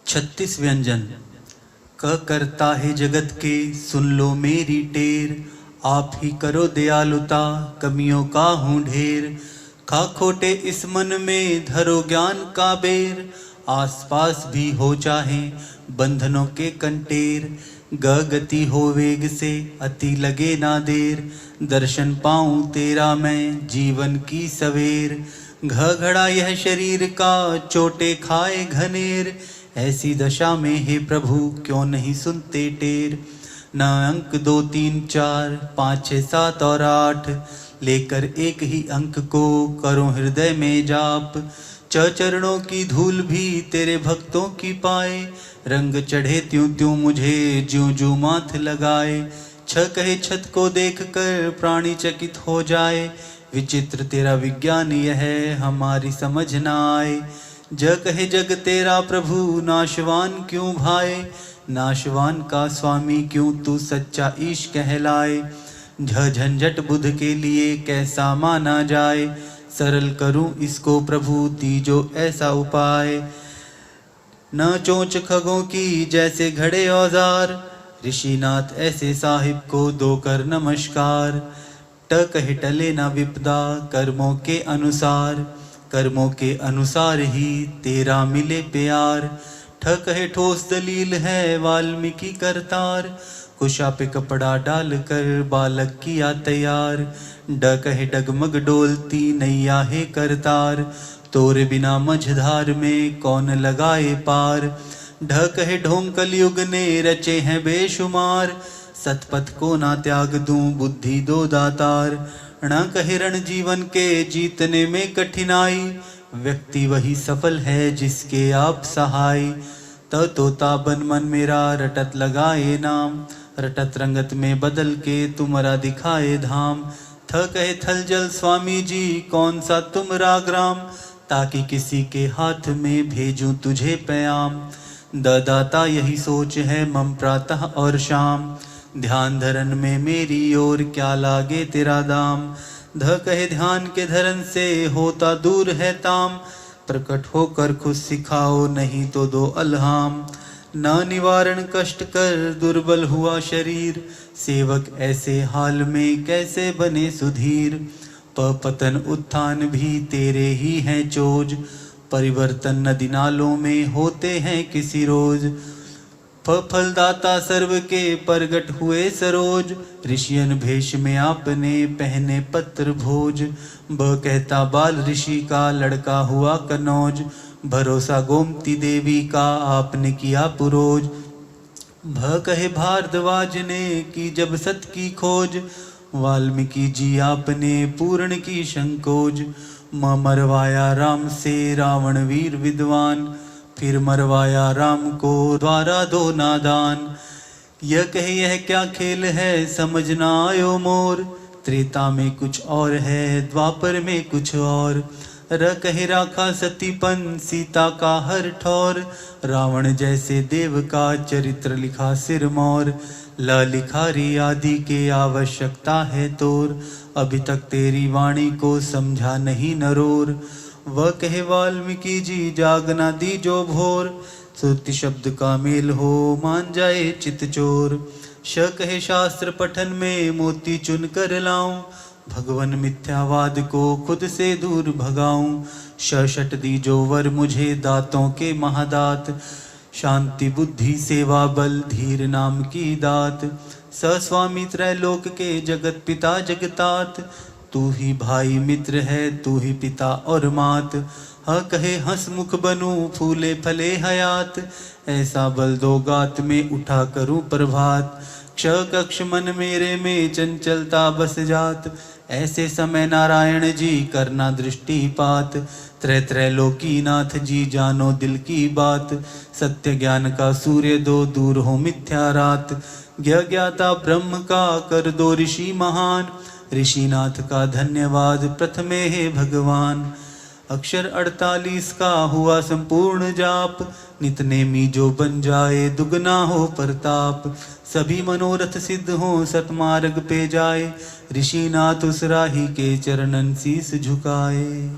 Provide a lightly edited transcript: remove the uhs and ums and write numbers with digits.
36 व्यंजन। क करता है जगत के, सुन लो मेरी टेर। आप ही करो दयालुता, कमियों का हूँ ढेर। खा खोटे इस मन में, धरो ज्ञान का बेर। आसपास भी हो चाहे बंधनों के कंटेर। गति हो वेग से, अति लगे ना देर। दर्शन पाऊं तेरा मैं, जीवन की सवेर। घड़ा यह शरीर का, चोटे खाए घनेर। ऐसी दशा में हे प्रभु, क्यों नहीं सुनते टेर। न अंक 2 3 4 5 6 7 और 8, लेकर एक ही अंक को करो हृदय में जाप। चरणों की धूल भी तेरे भक्तों की पाए। रंग चढ़े त्यों त्यों मुझे, ज्यों ज्यों माथ लगाए। कहे छत को देख कर प्राणी चकित हो जाए। विचित्र तेरा विज्ञान यह है, हमारी समझ न आए। कहे जग तेरा प्रभु, नाशवान क्यों भाए। नाशवान का स्वामी क्यों तू सच्चा ईश कहलाए। झंझट बुध के लिए कैसा माना जाए। सरल करूं इसको प्रभु, तीजो ऐसा उपाय। न चोंच खगों की जैसे घड़े औजार। ऋषिनाथ ऐसे साहिब को दो कर नमस्कार। कहे टले न विपदा, कर्मों के अनुसार। कर्मों के अनुसार ही तेरा मिले प्यार। कहे ठोस दलील है वाल्मीकि करतार। कुशा पे कपड़ा डाल कर बालक किया तैयार। कहे डगमग डोलती नैया है करतार। तोरे बिना मझधार में कौन लगाए पार। कहे ढोंग कलयुग ने रचे हैं बेशुमार। सतपथ को ना त्याग दूं, बुद्धि दो दातार। कहे रण जीवन के जीतने में कठिनाई। व्यक्ति वही सफल है जिसके आप सहाय। तोता बन मन मेरा, रटत लगाए नाम। रटत रंगत में बदल के तुम्हारा दिखाए धाम। कहे थल जल स्वामी जी, कौन सा तुमरा ग्राम। ताकि किसी के हाथ में भेजूं तुझे प्याम। दाता यही सोच है मम प्रातः और शाम। ध्यान धरन में मेरी ओर क्या लागे तेरा दाम। कहे ध्यान के धरन से होता दूर है ताम। प्रकट होकर खुद सिखाओ, नहीं तो दो अल्हाम। ना निवारण कष्ट कर दुर्बल हुआ शरीर। सेवक ऐसे हाल में कैसे बने सुधीर। पतन उत्थान भी तेरे ही हैं चोज। परिवर्तन नदी नालों में होते हैं किसी रोज। फलदाता सर्व के प्रगट हुए सरोज। ऋषियन भेष में आपने पहने पत्र भोज। कहता बाल ऋषि का लड़का हुआ कनौज। भरोसा गोमती देवी का आपने किया पुरोज। कहे भारद्वाज ने की जब सत की खोज। वाल्मीकि जी आपने पूर्ण की संकोज। मरवाया राम से रावण वीर विद्वान। फिर मरवाया राम को द्वारा दो नादान। कहे यह क्या खेल है, समझ ना आयो मोर। त्रेता में कुछ और है, द्वापर में कुछ और। कहे राखा सतीपन, सीता का हर ठौर। रावण जैसे देव का चरित्र लिखा सिरमौर। लिखारी आदि के आवश्यकता है तोर। अभी तक तेरी वाणी को समझा नहीं नरोर। कहे वाल्मीकि जी, जागना दीजो भोर। श्रुति शब्द का मेल हो, मान जाए चित चोर। कहे शास्त्र पठन में मोती चुन कर लाऊं। भगवन मिथ्यावाद को खुद से दूर भगाऊं। शट दीजो वर मुझे, दातों के महादात। शांति बुद्धि सेवा बल, धीर नाम की दात। स्वामी त्रैलोक के जगत पिता जगतात। तू ही भाई मित्र है, तू ही पिता और मात। कहे हंसमुख बनूं, फूले फले हयात। ऐसा बल दो गात में उठा करूं प्रभात। कक्ष मन मेरे में चंचलता बस जात। ऐसे समय नारायण जी करना दृष्टिपात। त्रैलोकी नाथ जी जानो दिल की बात। सत्य ज्ञान का सूर्य दो, दूर हो मिथ्या रात। ज्ञाता ब्रह्म का कर दो ऋषि महान। ऋषिनाथ का धन्यवाद प्रथमे हे भगवान। अक्षर 48 का हुआ संपूर्ण जाप। नितनेमी जो बन जाए, दुगना हो प्रताप। सभी मनोरथ सिद्ध हो, सतमार्ग पे जाए। ऋषिनाथ उस राही के चरणन शीस झुकाए।